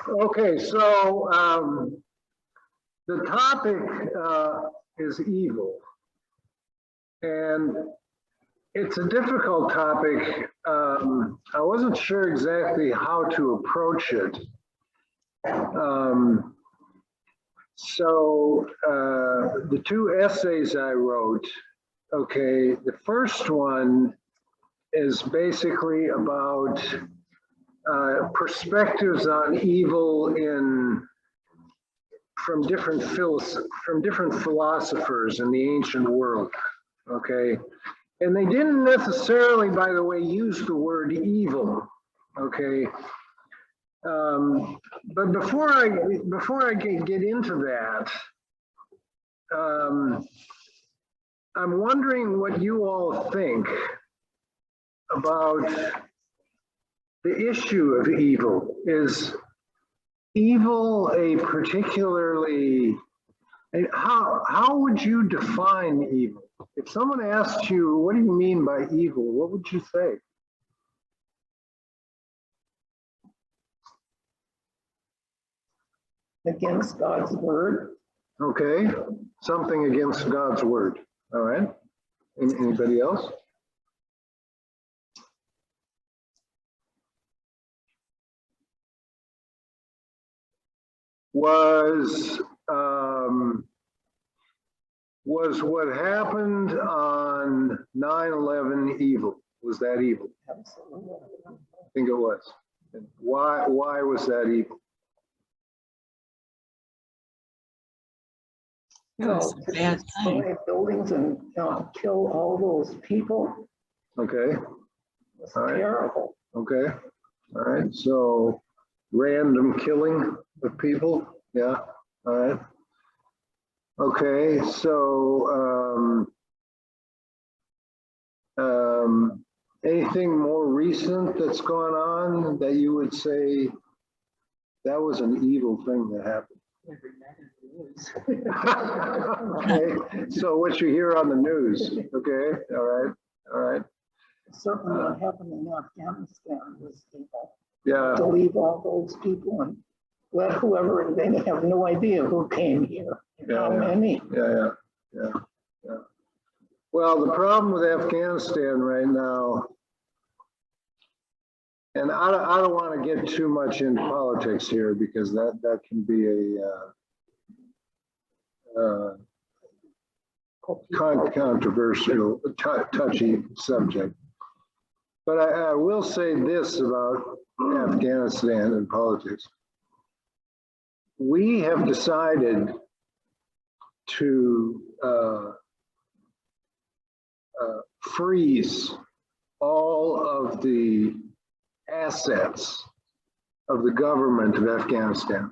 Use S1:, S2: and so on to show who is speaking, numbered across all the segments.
S1: Okay, so the topic is evil, and it's a difficult topic. I wasn't sure exactly how to approach it. The two essays I wrote, okay, the first one is basically about perspectives on evil from different philosophers in the ancient world, okay? And they didn't necessarily, by the way, use the word evil, okay? But before I get into that, I'm wondering what you all think about the issue of evil. Is evil a particularly, how would you define evil? If someone asked you, what do you mean by evil? What would you say?
S2: Against God's word.
S1: Okay, something against God's word. All right. Anybody else? Was what happened on 9/11 evil? Was that evil?
S2: Absolutely.
S1: I think it was. And why was that evil?
S2: To destroy buildings and kill all those people.
S1: Okay.
S2: It's
S1: All right.
S2: terrible.
S1: Okay. All right. So random killing of people. Yeah. All right. Okay. So anything more recent that's gone on that you would say that was an evil thing that happened? Okay. So what you hear on the news. Okay. All right. All right.
S2: Certainly what happened in Afghanistan was evil.
S1: Yeah.
S2: To leave all those people and let whoever, they have no idea who came here.
S1: Yeah,
S2: how many.
S1: Yeah. Well, the problem with Afghanistan right now, and I don't want to get too much into politics here because that can be a controversial, touchy subject. But I will say this about Afghanistan and politics. We have decided to freeze all of the assets of the government of Afghanistan.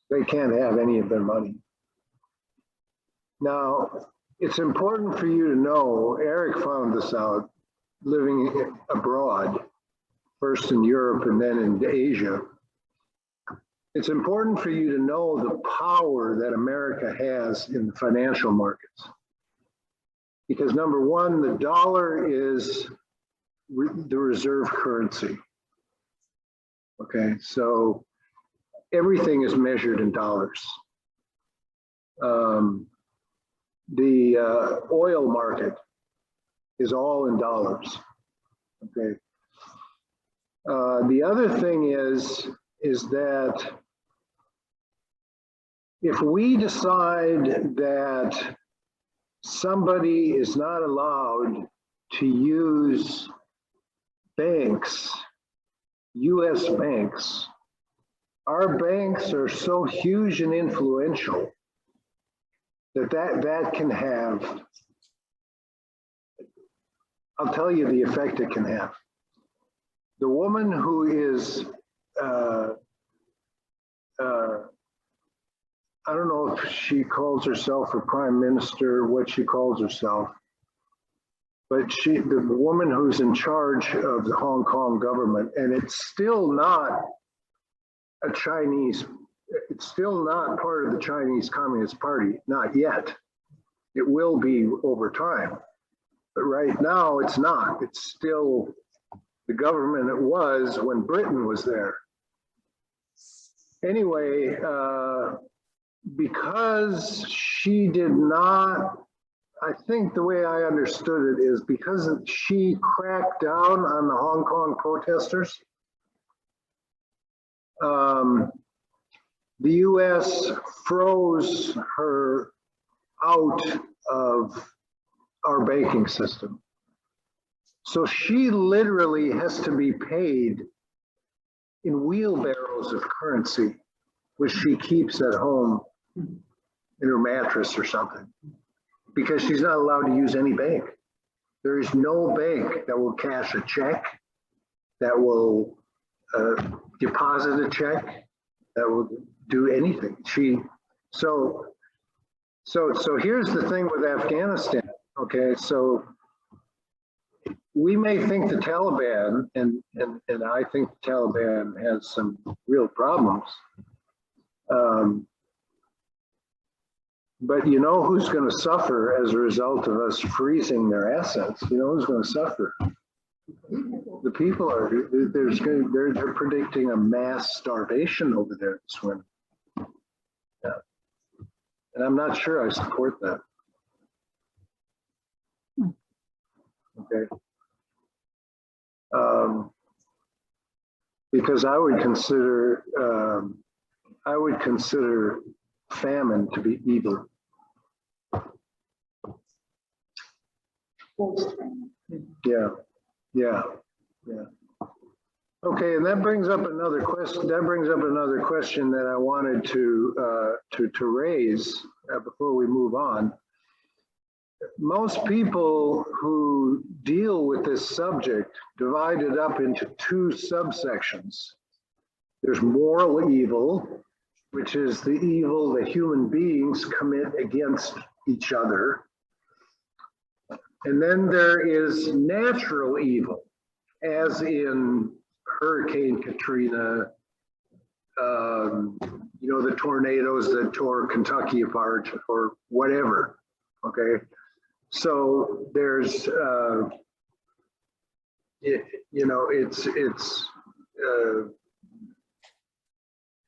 S1: They can't have any of their money. Now, it's important for you to know, Eric found this out living abroad, first in Europe and then in Asia. It's important for you to know the power that America has in the financial markets. Because number one, the dollar is the reserve currency. Okay, so everything is measured in dollars. The oil market is all in dollars. Okay. The other thing is that if we decide that somebody is not allowed to use banks, US banks, our banks are so huge and influential that can have, I'll tell you the effect it can have. The woman who is, I don't know if she calls herself a prime minister, what she calls herself, but the woman who's in charge of the Hong Kong government, and it's still not a Chinese, it's still not part of the Chinese Communist Party, not yet. It will be over time. But right now it's not. It's still the government it was when Britain was there. anyway, because she did not, I think the way I understood it is because she cracked down on the Hong Kong protesters, the US froze her out of our banking system. So she literally has to be paid in wheelbarrows of currency, which she keeps at home in her mattress or something, because she's not allowed to use any bank. There is no bank that will cash a check, that will deposit a check, that will do anything. So here's the thing with Afghanistan, okay? So we may think the Taliban, and I think the Taliban has some real problems, but you know who's going to suffer as a result of us freezing their assets? You know who's going to suffer? The people are. They're predicting a mass starvation over there this winter. Yeah, and I'm not sure I support that. Okay. Because I would consider famine to be evil. Yeah. Okay, and that brings up another question. That I wanted to raise before we move on. Most people who deal with this subject divide it up into two subsections. There's moral evil, which is the evil that human beings commit against each other. And then there is natural evil, as in Hurricane Katrina, the tornadoes that tore Kentucky apart or whatever, okay? So there's,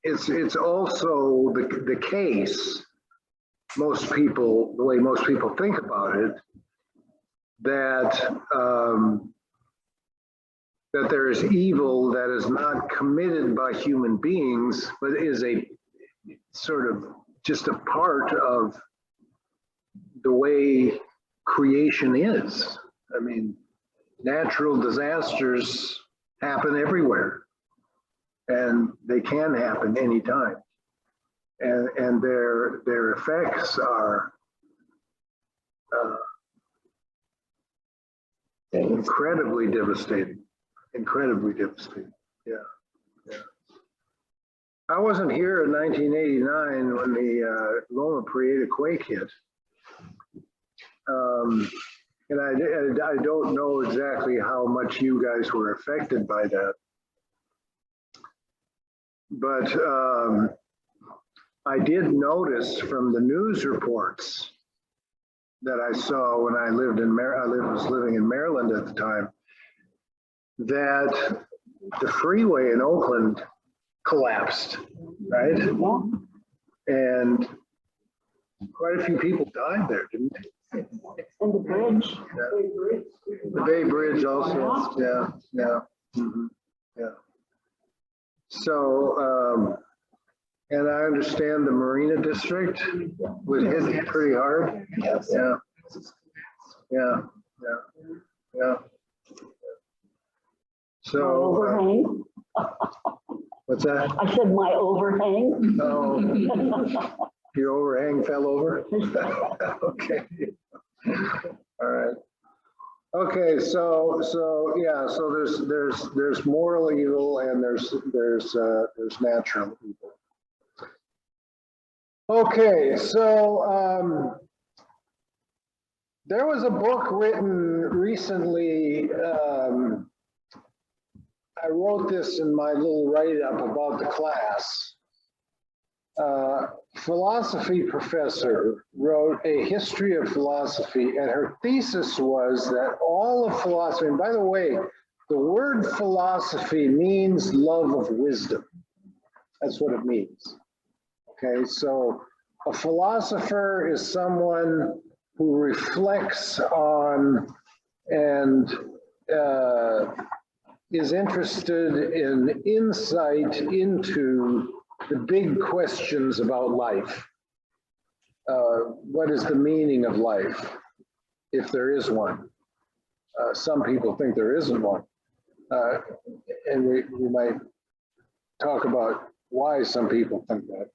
S1: it's also the case, the way most people think about it, that there is evil that is not committed by human beings, but is a sort of just a part of the way creation is. I mean, natural disasters happen everywhere, and they can happen anytime. And their effects are incredibly devastating. Yeah. I wasn't here in 1989 when the Loma Prieta quake hit. And I don't know exactly how much you guys were affected by that. But I did notice from the news reports that I saw when I lived in was living in Maryland at the time, that the freeway in Oakland collapsed, right? And quite a few people died there, didn't they?
S3: And the bridge.
S1: Yeah. The Bay Bridge also, yeah. So, and I understand the Marina District was hit pretty hard.
S2: Yes.
S1: Yeah. So,
S3: Overhang.
S1: what's that?
S3: I said my overhang.
S1: Oh, your overhang fell over? Okay. All right. Okay, so there's moral evil and there's natural evil. Okay, so there was a book written recently. I wrote this in my little write-up about the class. Philosophy professor wrote a history of philosophy, and her thesis was that all of philosophy, and by the way, the word philosophy means love of wisdom. That's what it means. Okay, so a philosopher is someone who reflects on and is interested in insight into the big questions about life. What is the meaning of life, if there is one? Some people think there isn't one. And we might talk about why some people think that.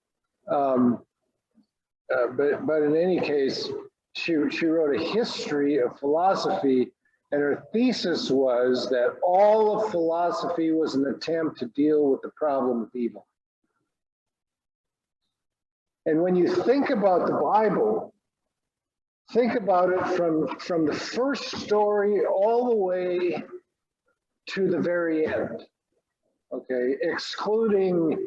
S1: But in any case, she wrote a history of philosophy, and her thesis was that all of philosophy was an attempt to deal with the problem of evil. And when you think about the Bible, think about it from the first story all the way to the very end, okay, excluding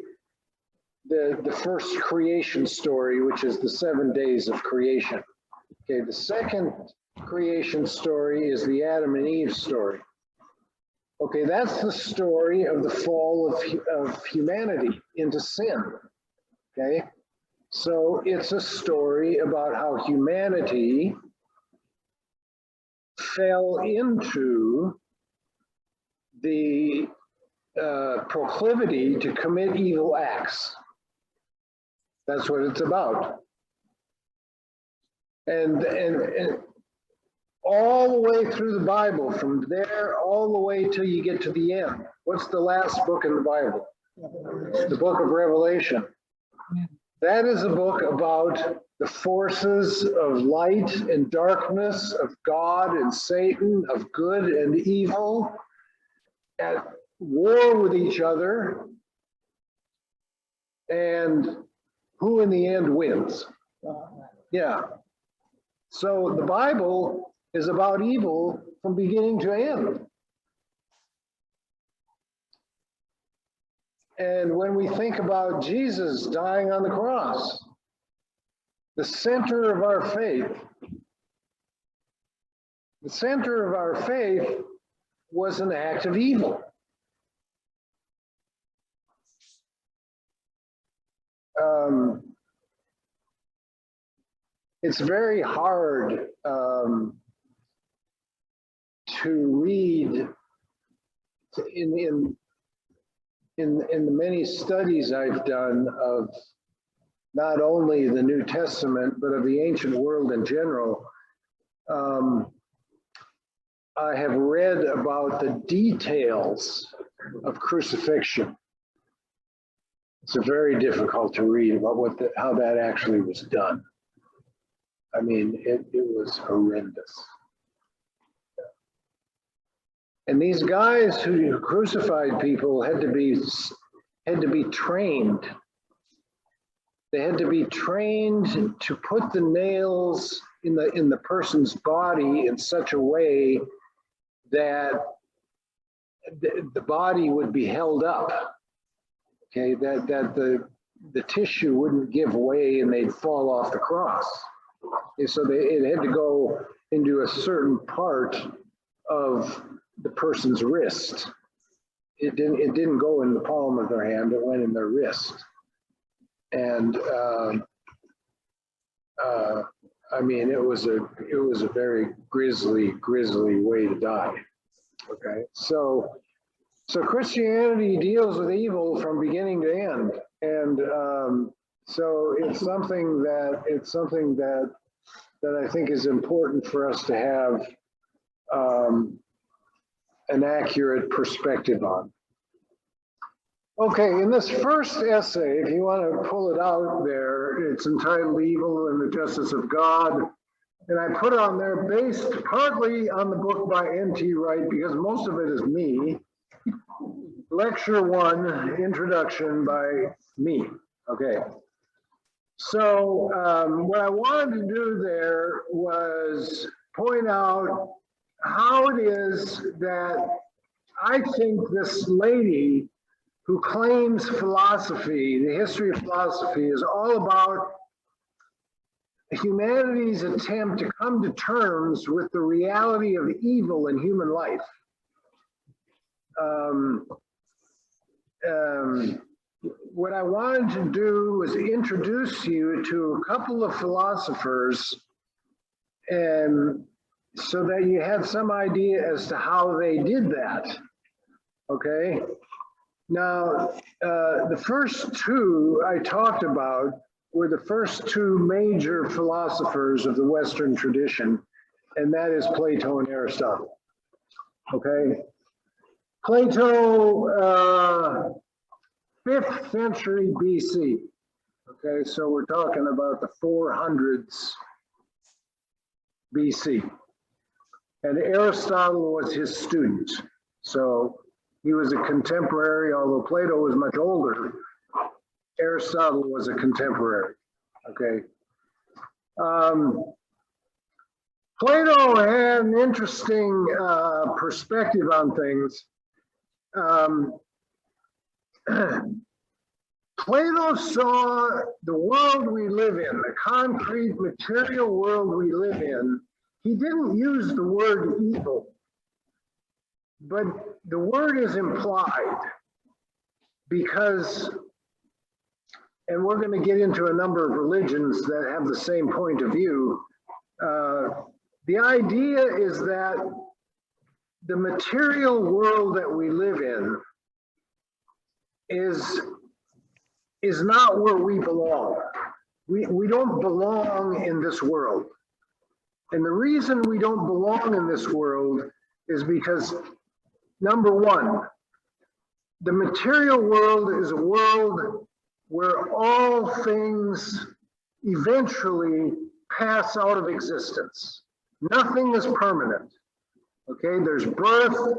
S1: the first creation story, which is the 7 days of creation. Okay, the second creation story is the Adam and Eve story. Okay, that's the story of the fall of humanity into sin. Okay, so it's a story about how humanity fell into the proclivity to commit evil acts. That's what it's about. And all the way through the Bible, from there all the way till you get to the end. What's the last book in the Bible? The book of Revelation. That is a book about the forces of light and darkness, of God and Satan, of good and evil, at war with each other, and who in the end wins. Yeah. So the Bible is about evil from beginning to end. And when we think about Jesus dying on the cross, the center of our faith was an act of evil. It's very hard to read in the many studies I've done of not only the New Testament, but of the ancient world in general. I have read about the details of crucifixion. It's very difficult to read about how that actually was done. I mean, it was horrendous. And these guys who crucified people had to be trained. They had to be trained to put the nails in the person's body in such a way that the body would be held up. Okay, that the tissue wouldn't give way and they'd fall off the cross. And so it had to go into a certain part of the person's wrist. It didn't go in the palm of their hand, it went in their wrist. And I mean, it was a very grisly way to die. Okay, so Christianity deals with evil from beginning to end, and so it's something that I think is important for us to have an accurate perspective on. Okay, in this first essay, if you want to pull it out there, it's entitled Evil and the Justice of God. And I put on there, based partly on the book by N.T. Wright, because most of it is me. Lecture 1, Introduction by me. Okay. So what I wanted to do there was point out how it is that I think this lady who claims philosophy, the history of philosophy, is all about humanity's attempt to come to terms with the reality of evil in human life. what I wanted to do was introduce you to a couple of philosophers, and so that you had some idea as to how they did that. Okay. Now, the first two I talked about were the first two major philosophers of the Western tradition, and that is Plato and Aristotle. Okay. Plato, 5th century BC. Okay, so we're talking about the 400s BC. And Aristotle was his student. So he was a contemporary, although Plato was much older. Aristotle was a contemporary. Okay. Plato had an interesting perspective on things. Plato saw the world we live in, the concrete material world we live in. He didn't use the word evil, but the word is implied because, and we're going to get into a number of religions that have the same point of view. The idea is that the material world that we live in is not where we belong. We don't belong in this world. And the reason we don't belong in this world is because, number one, the material world is a world where all things eventually pass out of existence. Nothing is permanent. Okay, there's birth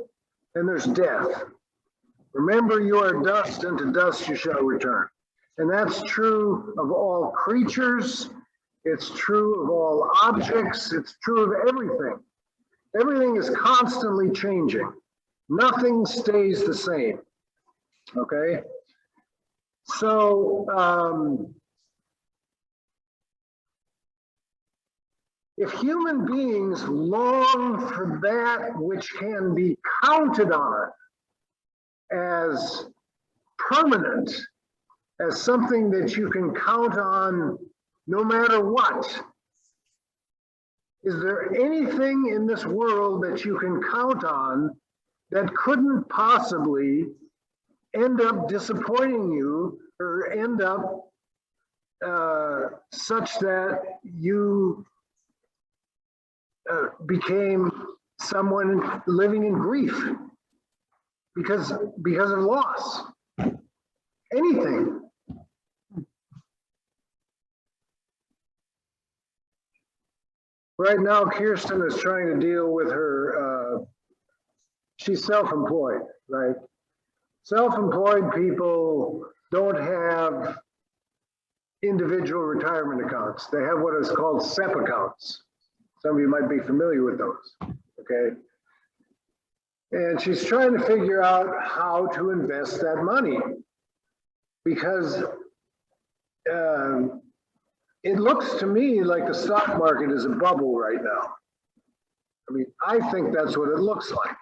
S1: and there's death. Remember, you are dust, and to dust you shall return. And that's true of all creatures. It's true of all objects. It's true of everything. Everything is constantly changing. Nothing stays the same. Okay? So, if human beings long for that which can be counted on as permanent, as something that you can count on no matter what, is there anything in this world that you can count on that couldn't possibly end up disappointing you or end up such that you became someone living in grief because of loss? Anything. Right now, Kirsten is trying to deal with her, she's self-employed, right? Self-employed people don't have individual retirement accounts. They have what is called SEP accounts. Some of you might be familiar with those, okay? And she's trying to figure out how to invest that money because it looks to me like the stock market is a bubble right now. I mean, I think that's what it looks like.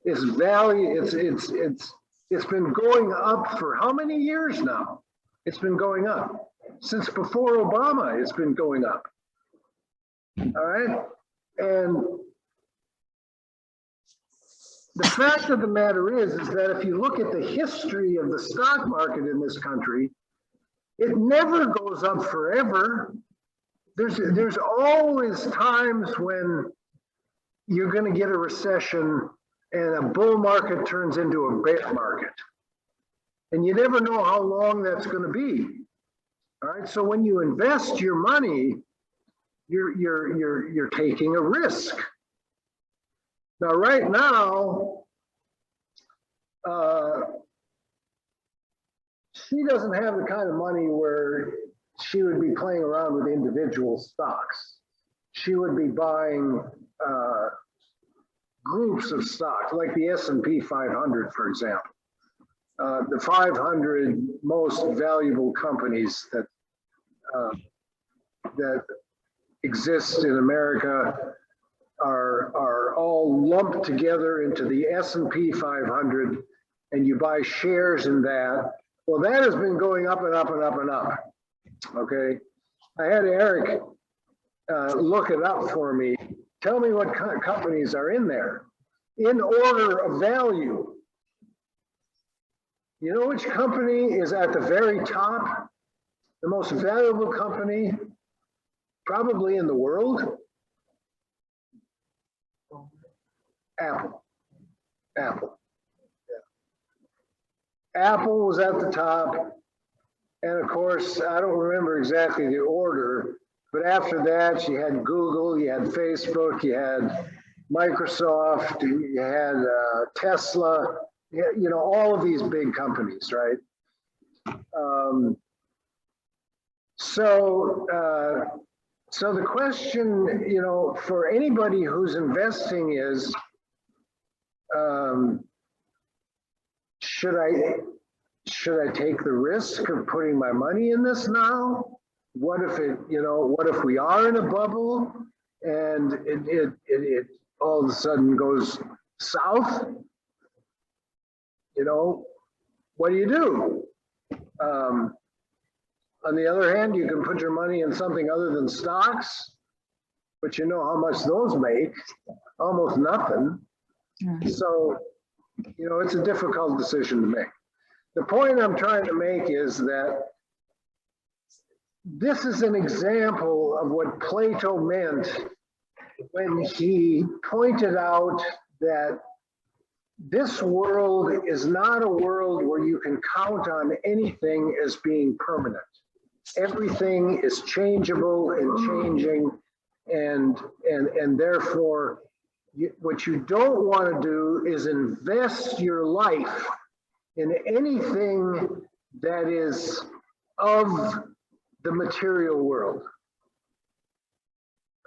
S1: Its value, it's been going up for how many years now? It's been going up. Since before Obama, it's been going up. All right? And the fact of the matter is that if you look at the history of the stock market in this country, it never goes up forever. There's always times when you're going to get a recession and a bull market turns into a bear market. And you never know how long that's going to be. All right. So when you invest your money, you're taking a risk. Now, right now, she doesn't have the kind of money where she would be playing around with individual stocks. She would be buying groups of stocks, like the S&P 500, for example. The 500 most valuable companies that exist in America are all lumped together into the S&P 500, and you buy shares in that, Well, that has been going up and up and up and up. Okay. I had Eric look it up for me. Tell me what companies are in there in order of value. You know which company is at the very top? The most valuable company probably in the world? Apple. Apple. Yeah. Apple was at the top. And of course, I don't remember exactly the order, but after that, you had Google, you had Facebook, you had Microsoft, you had Tesla, you know, all of these big companies, right? So the question, you know, for anybody who's investing is, should I take the risk of putting my money in this now? What if it, you know, what if we are in a bubble and it all of a sudden goes south? You know, what do you do? On the other hand, you can put your money in something other than stocks, but you know how much those make, almost nothing. So, you know, it's a difficult decision to make. The point I'm trying to make is that this is an example of what Plato meant when he pointed out that this world is not a world where you can count on anything as being permanent. Everything is changeable and changing, and therefore, what you don't want to do is invest your life in anything that is of the material world.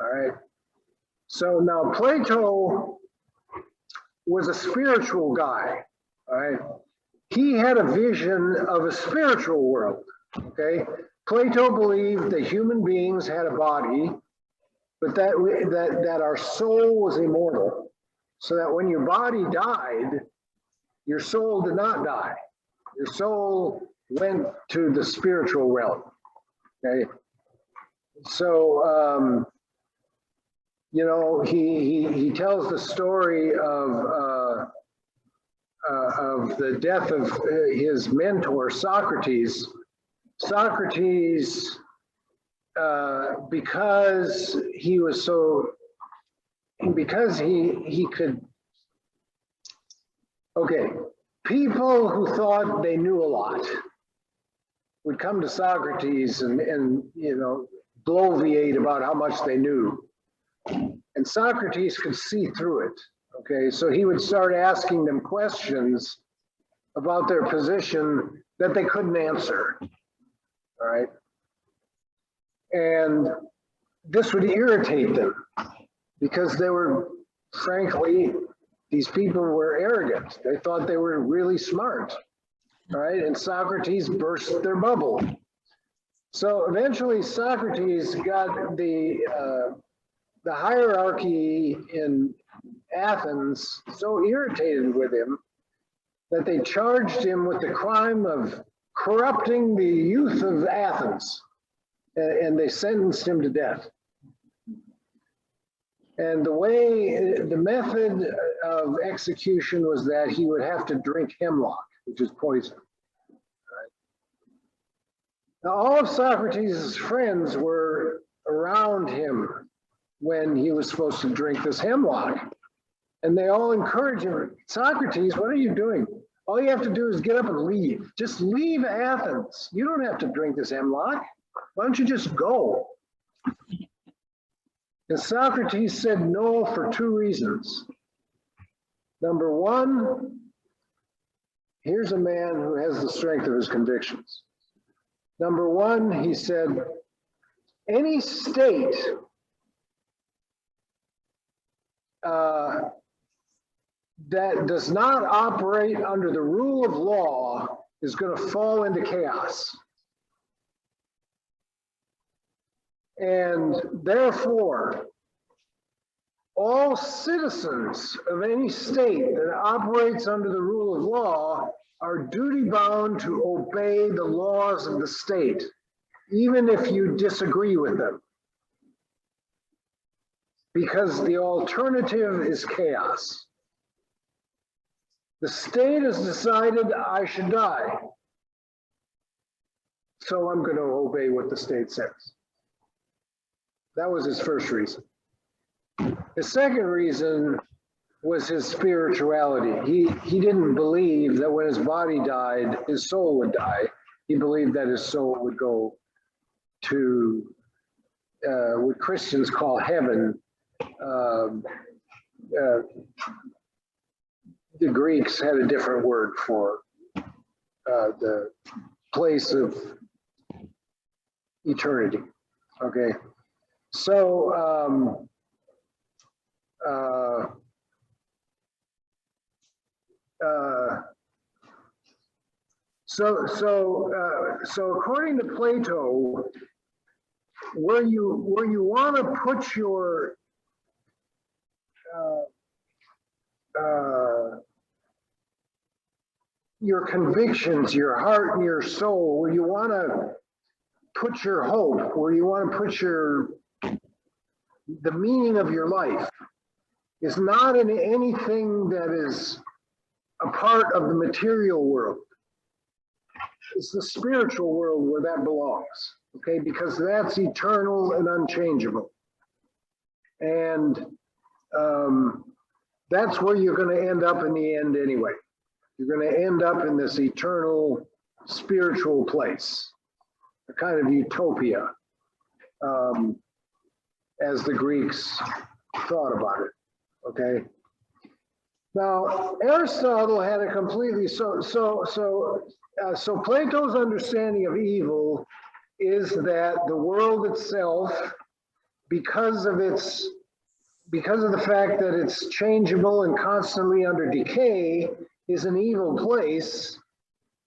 S1: All right. So now Plato was a spiritual guy. All right. He had a vision of a spiritual world. Okay. Plato believed that human beings had a body, but that our soul was immortal. So that when your body died, your soul did not die. Your soul went to the spiritual realm. Okay. So, you know, he tells the story of the death of his mentor, Socrates. Socrates, because he was so, because he could, okay, people who thought they knew a lot would come to Socrates and you know, bloviate about how much they knew. And Socrates could see through it, okay? So he would start asking them questions about their position that they couldn't answer, all right? And this would irritate them because they were, frankly, these people were arrogant. They thought they were really smart, all right? And Socrates burst their bubble. So eventually Socrates got the hierarchy in Athens so irritated with him that they charged him with the crime of corrupting the youth of Athens, and they sentenced him to death. And the method of execution was that he would have to drink hemlock, which is poison. Right? Now, all of Socrates' friends were around him when he was supposed to drink this hemlock. And they all encourage him, Socrates, what are you doing? All you have to do is get up and leave. Just leave Athens. You don't have to drink this hemlock. Why don't you just go? And Socrates said no for two reasons. Number one, here's a man who has the strength of his convictions. Number one, he said, any state that does not operate under the rule of law is going to fall into chaos. And therefore, all citizens of any state that operates under the rule of law are duty bound to obey the laws of the state, even if you disagree with them. Because the alternative is chaos. The state has decided I should die, so I'm going to obey what the state says. That was his first reason. His second reason was his spirituality. He didn't believe that when his body died, his soul would die. He believed that his soul would go to what Christians call heaven. The Greeks had a different word for the place of eternity. Okay, so so according to Plato, where you want to put your convictions, your heart and your soul, where you want to put your hope, where you want to put the meaning of your life, is not in anything that is a part of the material world. It's the spiritual world where that belongs, okay? Because that's eternal and unchangeable. And that's where you're going to end up in the end anyway. You're going to end up in this eternal spiritual place, a kind of utopia, as the Greeks thought about it, okay? Now, Aristotle had a completely, so Plato's understanding of evil is that the world itself, because of the fact that it's changeable and constantly under decay, is an evil place.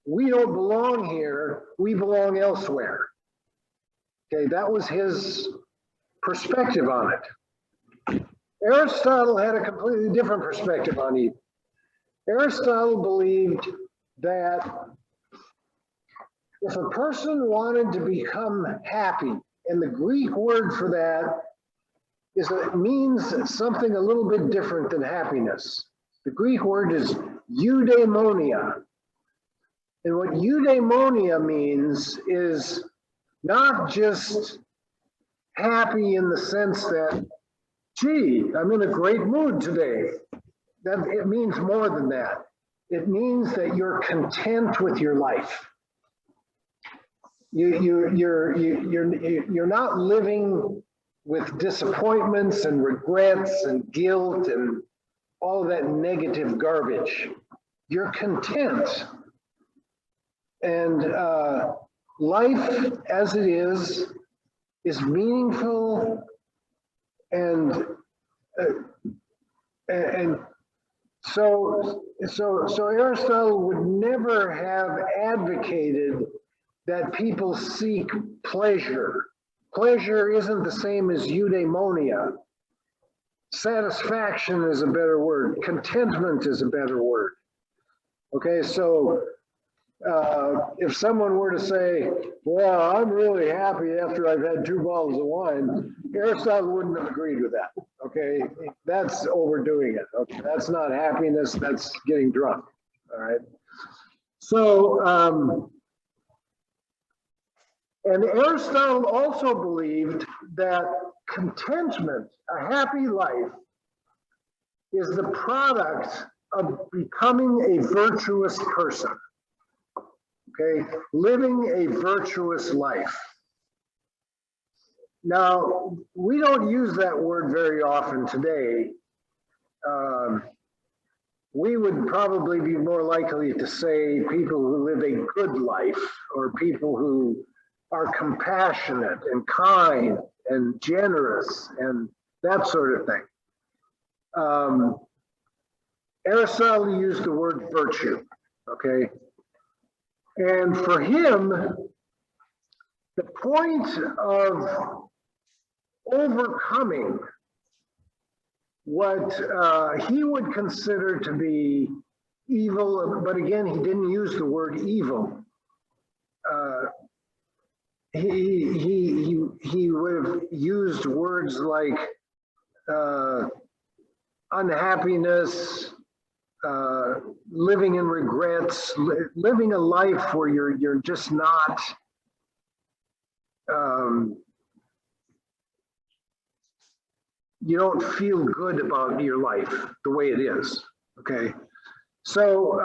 S1: We don't belong here, we belong elsewhere. Okay, that was his perspective on it. Aristotle had a completely different perspective on evil. Aristotle believed that if a person wanted to become happy, and the Greek word for that means something a little bit different than happiness. The Greek word is eudaimonia. And what eudaimonia means is not just happy in the sense that, gee, I'm in a great mood today. That it means more than that. It means that you're content with your life. You're not living with disappointments and regrets and guilt and all that negative garbage. You're content. And life as it is meaningful, and so Aristotle would never have advocated that people seek pleasure. Pleasure isn't the same as eudaimonia. Satisfaction is a better word. Contentment is a better word. Okay, so if someone were to say, well, I'm really happy after I've had 2 bottles of wine, Aristotle wouldn't have agreed with that. Okay, that's overdoing it. Okay, that's not happiness, that's getting drunk. All right. So, and Aristotle also believed that contentment, a happy life, is the product of becoming a virtuous person. Okay, living a virtuous life. Now, we don't use that word very often today. We would probably be more likely to say people who live a good life, or people who are compassionate and kind and generous and that sort of thing. Aristotle used the word virtue, okay? And for him, the point of overcoming what he would consider to be evil, but again, he didn't use the word evil. He would have used words like unhappiness, living in regrets, living a life where you're just not you don't feel good about your life the way it is. Okay, so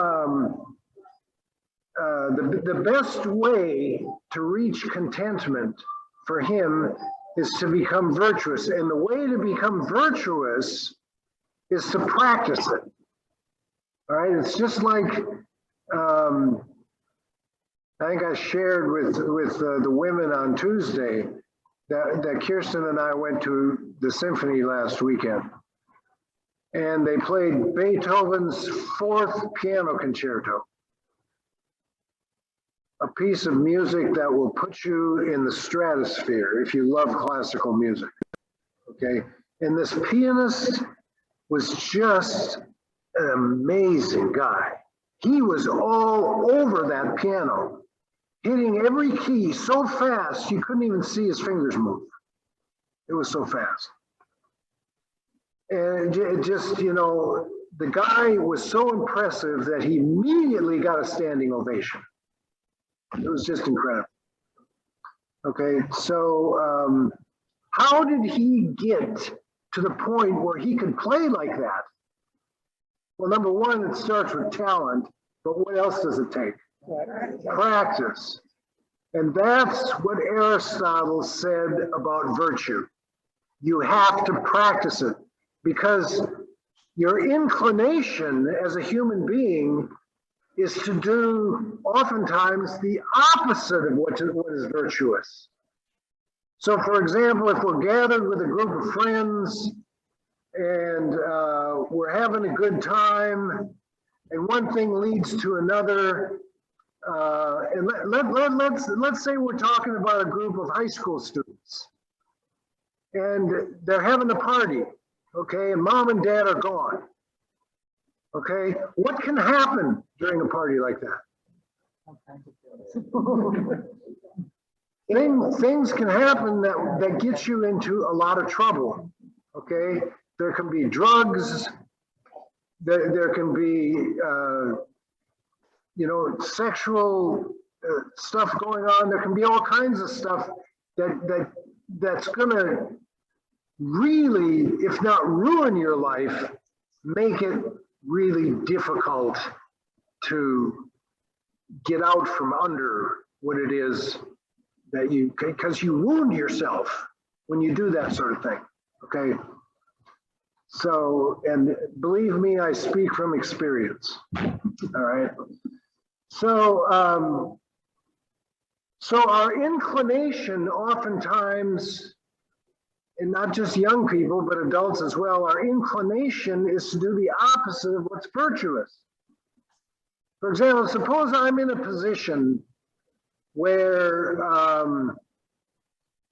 S1: the best way to reach contentment for him is to become virtuous, and the way to become virtuous is to practice it. All right, it's just like I think I shared with the women on Tuesday that Kirsten and I went to the symphony last weekend, and they played Beethoven's 4th piano concerto, a piece of music that will put you in the stratosphere if you love classical music. Okay, and this pianist was just an amazing guy. He was all over that piano, hitting every key so fast you couldn't even see his fingers move. It was so fast. And it just, you know, the guy was so impressive that he immediately got a standing ovation. It was just incredible. Okay, so how did he get to the point where he could play like that? Well, number one, it starts with talent, but what else does it take? Practice. And that's what Aristotle said about virtue. You have to practice it, because your inclination as a human being is to do oftentimes the opposite of what is virtuous. So for example, if we're gathered with a group of friends and we're having a good time and one thing leads to another, and let's say we're talking about a group of high school students and they're having a party, okay, and mom and dad are gone. Okay, what can happen during a party like that? Things can happen that gets you into a lot of trouble. Okay, there can be drugs, there can be you know, sexual stuff going on. There can be all kinds of stuff that's gonna really, if not ruin your life, make it really difficult to get out from under what it is that you, because you wound yourself when you do that sort of thing. Okay, so, and believe me, I speak from experience. All right, so so our inclination oftentimes, and not just young people, but adults as well, our inclination is to do the opposite of what's virtuous. For example, suppose I'm in a position where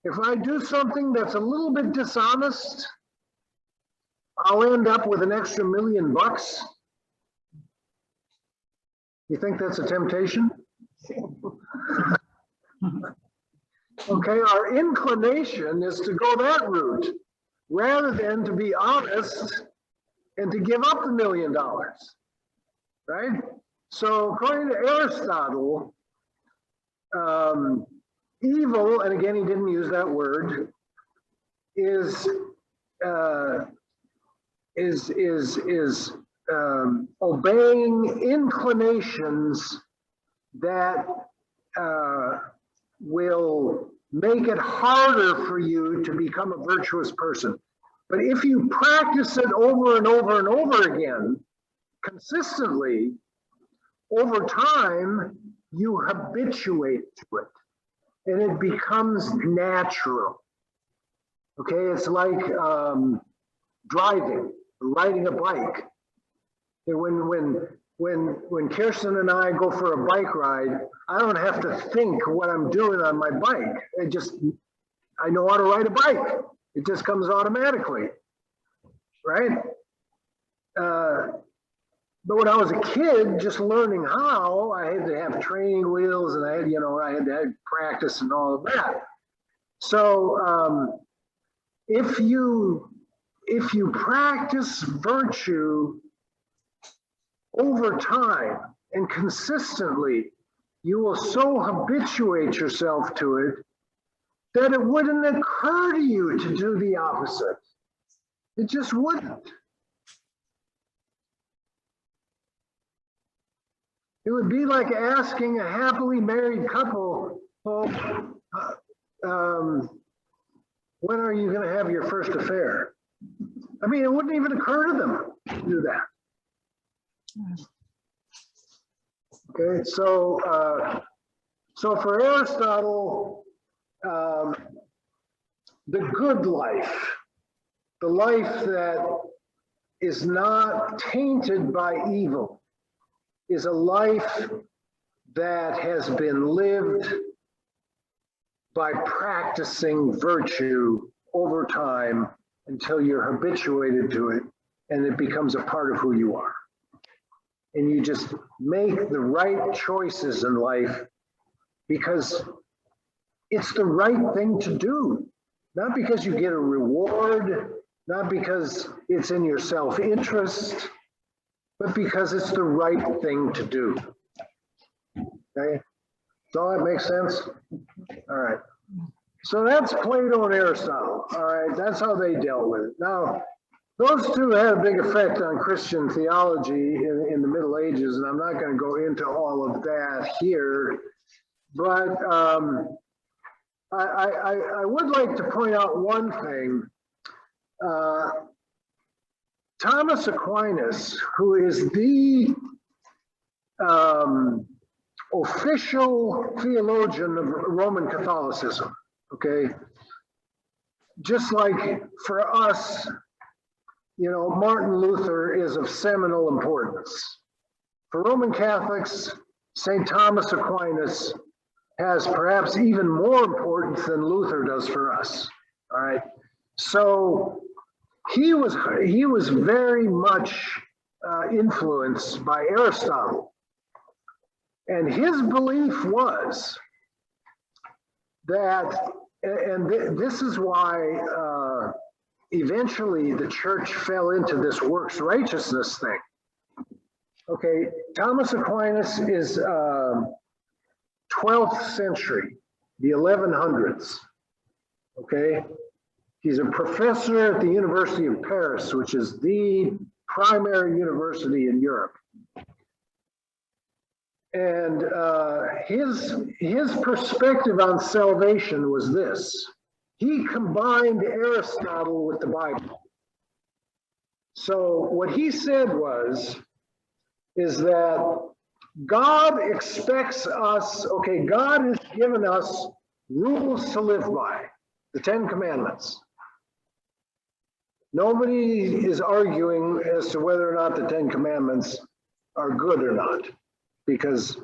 S1: if I do something that's a little bit dishonest, I'll end up with an extra $1 million. You think that's a temptation? Okay, our inclination is to go that route rather than to be honest and to give up the $1 million, right? So according to Aristotle, evil, and again, he didn't use that word, is obeying inclinations that will make it harder for you to become a virtuous person. But if you practice it over and over and over again, consistently, over time, you habituate to it and it becomes natural. Okay, it's like driving, riding a bike. And when Kirsten and I go for a bike ride, I don't have to think what I'm doing on my bike. I know how to ride a bike. It just comes automatically. right? But when I was a kid, just learning how, I had to have training wheels, and I had, I had to have practice and all of that. So if you practice virtue over time and consistently, you will so habituate yourself to it that it wouldn't occur to you to do the opposite. It just wouldn't. It would be like asking a happily married couple, when are you going to have your first affair? I mean, it wouldn't even occur to them to do that. Okay, so for Aristotle, the good life, the life that is not tainted by evil, is a life that has been lived by practicing virtue over time until you're habituated to it and it becomes a part of who you are. And you just make the right choices in life because it's the right thing to do. Not because you get a reward, not because it's in your self-interest, but because it's the right thing to do. Okay? Does all that make sense? All right. So that's Plato and Aristotle. All right. That's how they dealt with it. Now, those two had a big effect on Christian theology in the Middle Ages, and I'm not going to go into all of that here, but I would like to point out one thing. Thomas Aquinas, who is the official theologian of Roman Catholicism, okay? Just like for us, Martin Luther is of seminal importance. For Roman Catholics, St. Thomas Aquinas has perhaps even more importance than Luther does for us, all right? So he was very much influenced by Aristotle. And his belief was that, and this is why eventually the church fell into this works righteousness thing. Okay, Thomas Aquinas is 12th century, the 1100s. Okay, he's a professor at the University of Paris, which is the primary university in Europe. And his perspective on salvation was this. He combined Aristotle with the Bible. So what he said is that God expects us, okay, God has given us rules to live by, the 10 Commandments. Nobody is arguing as to whether or not the 10 Commandments are good or not. Because,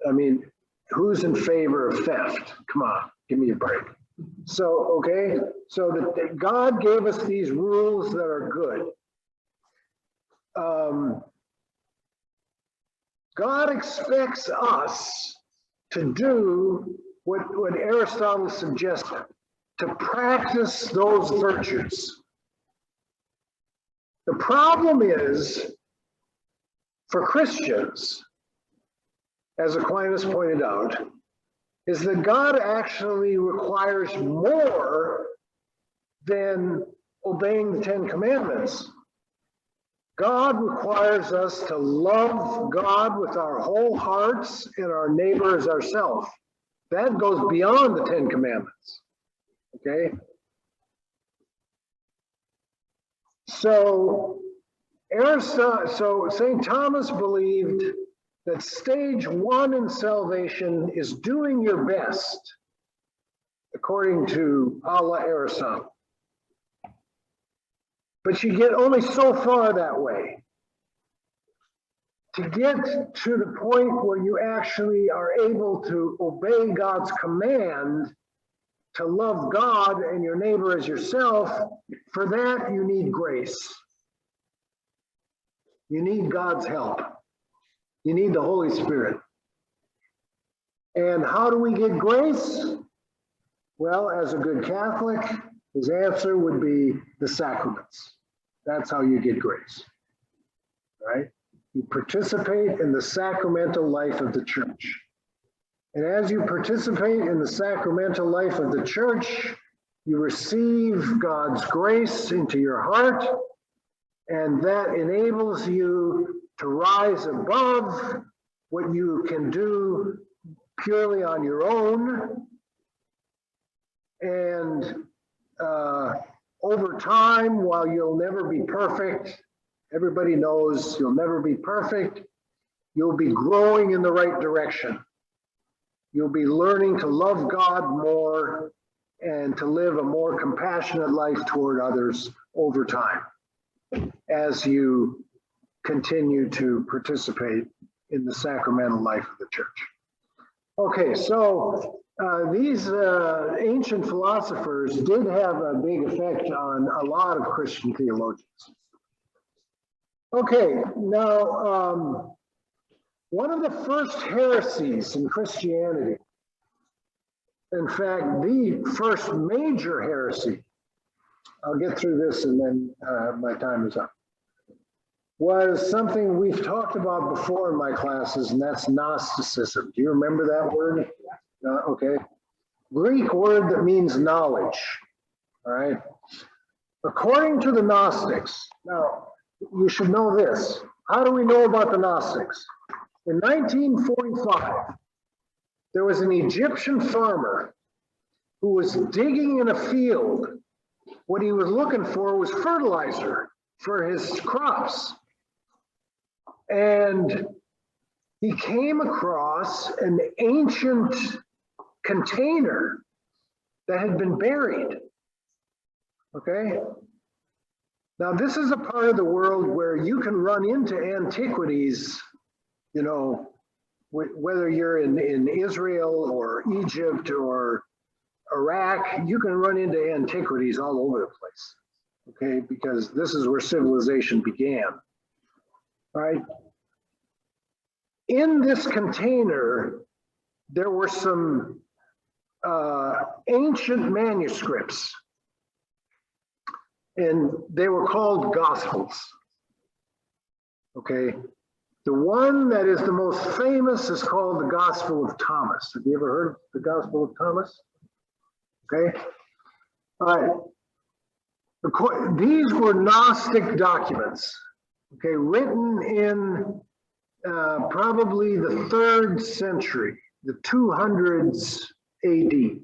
S1: I mean, who's in favor of theft? Come on, give me a break. So, okay, so that God gave us these rules that are good. God expects us to do what Aristotle suggested, to practice those virtues. The problem is, for Christians, as Aquinas pointed out, is that God actually requires more than obeying the 10 Commandments. God requires us to love God with our whole hearts and our neighbor as ourselves. That goes beyond the 10 Commandments. Okay? So St. Thomas believed that stage one in salvation is doing your best, according to Aristotle. But you get only so far that way. To get to the point where you actually are able to obey God's command, to love God and your neighbor as yourself, for that you need grace. You need God's help. You need the Holy Spirit. And how do we get grace? Well, as a good Catholic, his answer would be the sacraments. That's how you get grace, right? You participate in the sacramental life of the church. And as you participate in the sacramental life of the church, you receive God's grace into your heart, and that enables you to rise above what you can do purely on your own. And over time, while you'll never be perfect, everybody knows you'll never be perfect, you'll be growing in the right direction. You'll be learning to love God more and to live a more compassionate life toward others over time as you continue to participate in the sacramental life of the church. Okay, so these ancient philosophers did have a big effect on a lot of Christian theologians. Okay, now one of the first heresies in Christianity, in fact, the first major heresy, I'll get through this and then my time is up, was something we've talked about before in my classes, and that's Gnosticism. Do you remember that word? Okay. Greek word that means knowledge, all right? According to the Gnostics, now you should know this. How do we know about the Gnostics? In 1945, there was an Egyptian farmer who was digging in a field. What he was looking for was fertilizer for his crops. And he came across an ancient container that had been buried. Okay? Now, this is a part of the world where you can run into antiquities, you know, whether you're in Israel or Egypt or Iraq, you can run into antiquities all over the place, okay? Because this is where civilization began, right? In this container, there were some ancient manuscripts, and they were called Gospels, okay? The one that is the most famous is called the Gospel of Thomas. Have you ever heard of the Gospel of Thomas? Okay. All right. These were Gnostic documents, okay, written in probably the 3rd century, the 200s AD.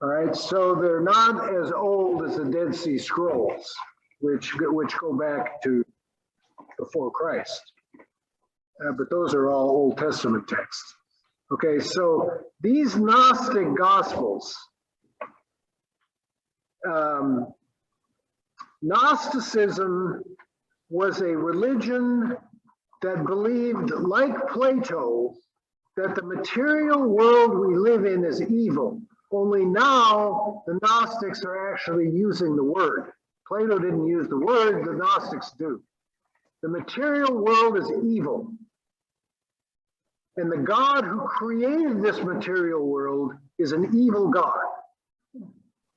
S1: All right, so they're not as old as the Dead Sea Scrolls, which go back to before Christ. But those are all Old Testament texts. Okay, so these Gnostic Gospels, Gnosticism was a religion that believed, like Plato, that the material world we live in is evil. Only now the Gnostics are actually using the word. Plato didn't use the word, the Gnostics do. The material world is evil. And the God who created this material world is an evil God.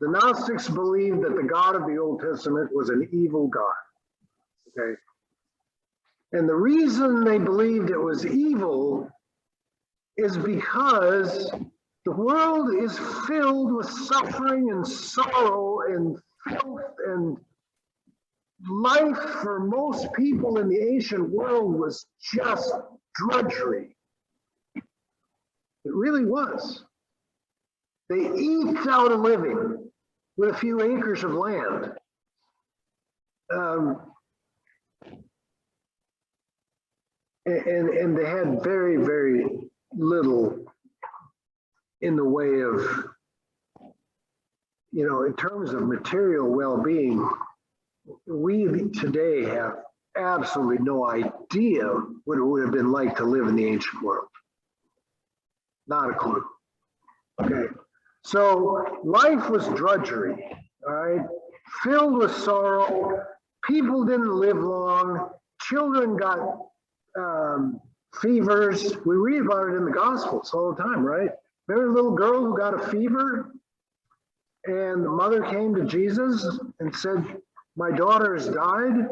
S1: The Gnostics believed that the God of the Old Testament was an evil God. Okay. And the reason they believed it was evil is because the world is filled with suffering and sorrow and filth, and life for most people in the ancient world was just drudgery. It really was. They eked out a living with a few acres of land. And they had very, very little in the way of, you know, in terms of material well-being. We today have absolutely no idea what it would have been like to live in the ancient world. Not a clue. Okay. So life was drudgery, all right, filled with sorrow. People didn't live long. Children got fevers. We read about it in the Gospels all the time, right? Remember the little girl who got a fever? And the mother came to Jesus and said, my daughter has died.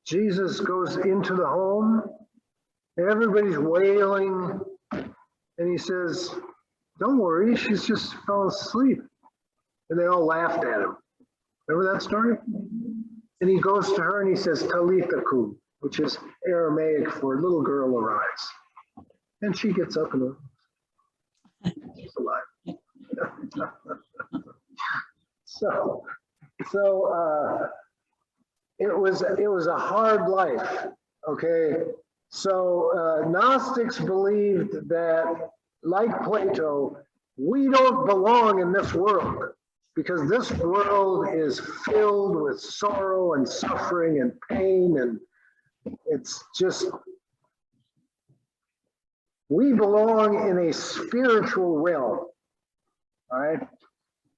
S1: Jesus goes into the home. Everybody's wailing. And he says, don't worry, she's just fell asleep. And they all laughed at him. Remember that story? And he goes to her and he says, Talitha kum, which is Aramaic for little girl arise. And she gets up and she's alive. So it was a hard life, okay? So Gnostics believed that, like Plato, we don't belong in this world because this world is filled with sorrow and suffering and pain, and it's just, we belong in a spiritual realm, all right?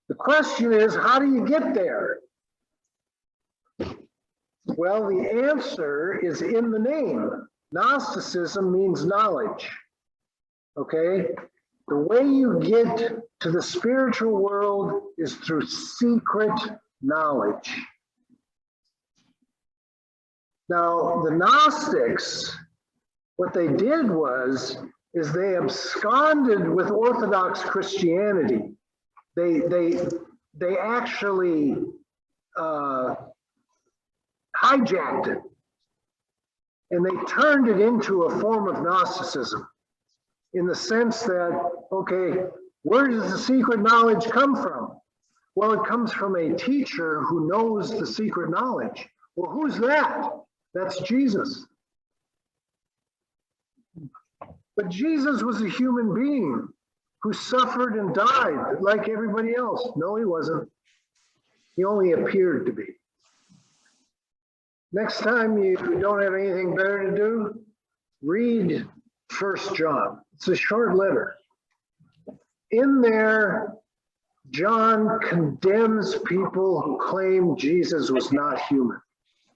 S1: The question is, how do you get there? Well, the answer is in the name. Gnosticism means knowledge, okay? The way you get to the spiritual world is through secret knowledge. Now, the Gnostics, what they did is they absconded with Orthodox Christianity. They actually hijacked it, and they turned it into a form of Gnosticism, in the sense that, okay, where does the secret knowledge come from? Well, it comes from a teacher who knows the secret knowledge. Well, who's that? That's Jesus. But Jesus was a human being who suffered and died like everybody else. No, he wasn't. He only appeared to be. Next time you don't have anything better to do, read 1 John. It's a short letter. In there, John condemns people who claim Jesus was not human.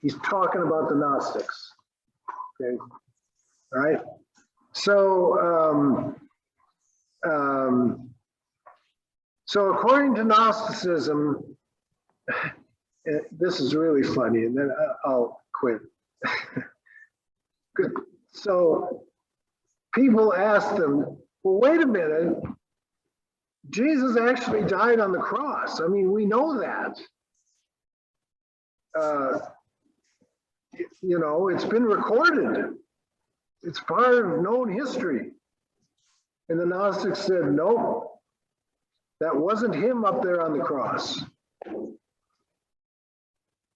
S1: He's talking about the Gnostics. Okay, all right. So, so according to Gnosticism, this is really funny, and then I'll quit. Good. So people ask them, well, wait a minute, Jesus actually died on the cross. I mean, we know that. You know, it's been recorded. It's part of known history. And the Gnostics said, nope, that wasn't him up there on the cross.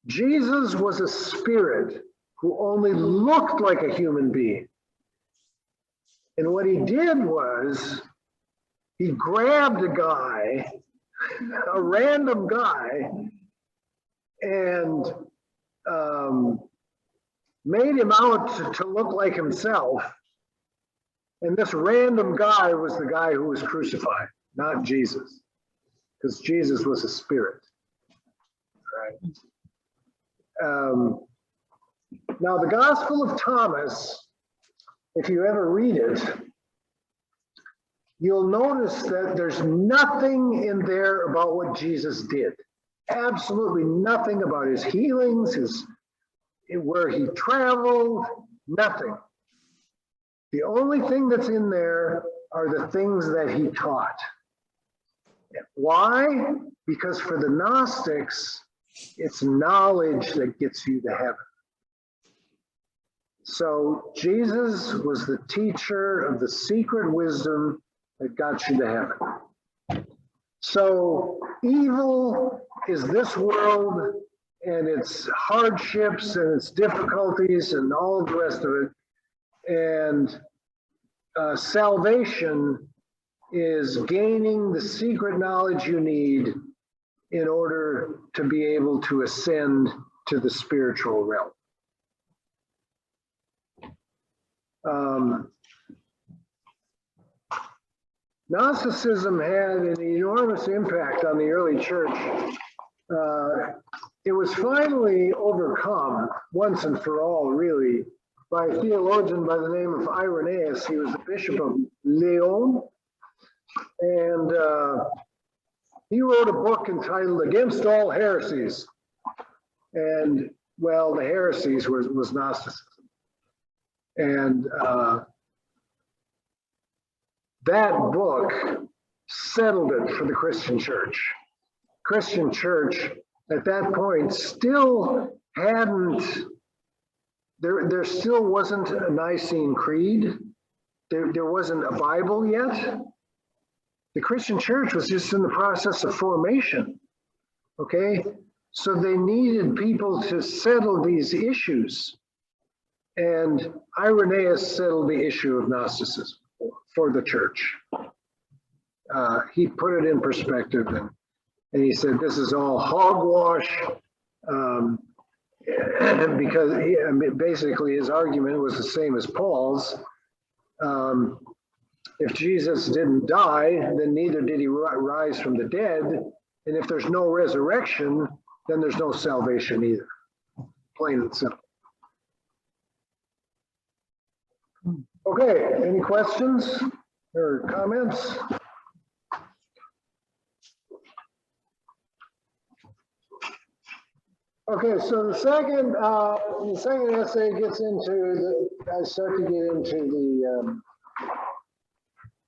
S1: Jesus was a spirit who only looked like a human being. And what he did was, he grabbed a guy, a random guy, and made him out to look like himself. And this random guy was the guy who was crucified, not Jesus, because Jesus was a spirit. Right? Now, the Gospel of Thomas, if you ever read it, you'll notice that there's nothing in there about what Jesus did. Absolutely nothing about his healings, where he traveled, nothing. The only thing that's in there are the things that he taught. Why? Because for the Gnostics, it's knowledge that gets you to heaven. So Jesus was the teacher of the secret wisdom that got you to heaven. So evil is this world and its hardships and its difficulties and all of the rest of it. And salvation is gaining the secret knowledge you need in order to be able to ascend to the spiritual realm. Gnosticism had an enormous impact on the early church. It was finally overcome once and for all, really, by a theologian by the name of Irenaeus. He was the Bishop of Lyon, and he wrote a book entitled Against All Heresies. And, well, the heresies was Gnosticism. And that book settled it for the Christian church. Christian church at that point still hadn't, there still wasn't a Nicene Creed. There wasn't a Bible yet. The Christian church was just in the process of formation, okay? So they needed people to settle these issues. And Irenaeus settled the issue of Gnosticism for the church. He put it in perspective, and he said, this is all hogwash, because basically his argument was the same as Paul's. If Jesus didn't die, then neither did he rise from the dead. And if there's no resurrection, then there's no salvation either. Plain and simple. Okay, any questions or comments? Okay, so the second essay gets into I start to get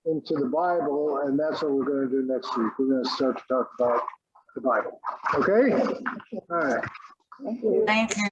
S1: into the Bible, and that's what we're going to do next week. We're going to start to talk about the Bible. Okay? All right.
S2: Thank you.
S4: Thank you.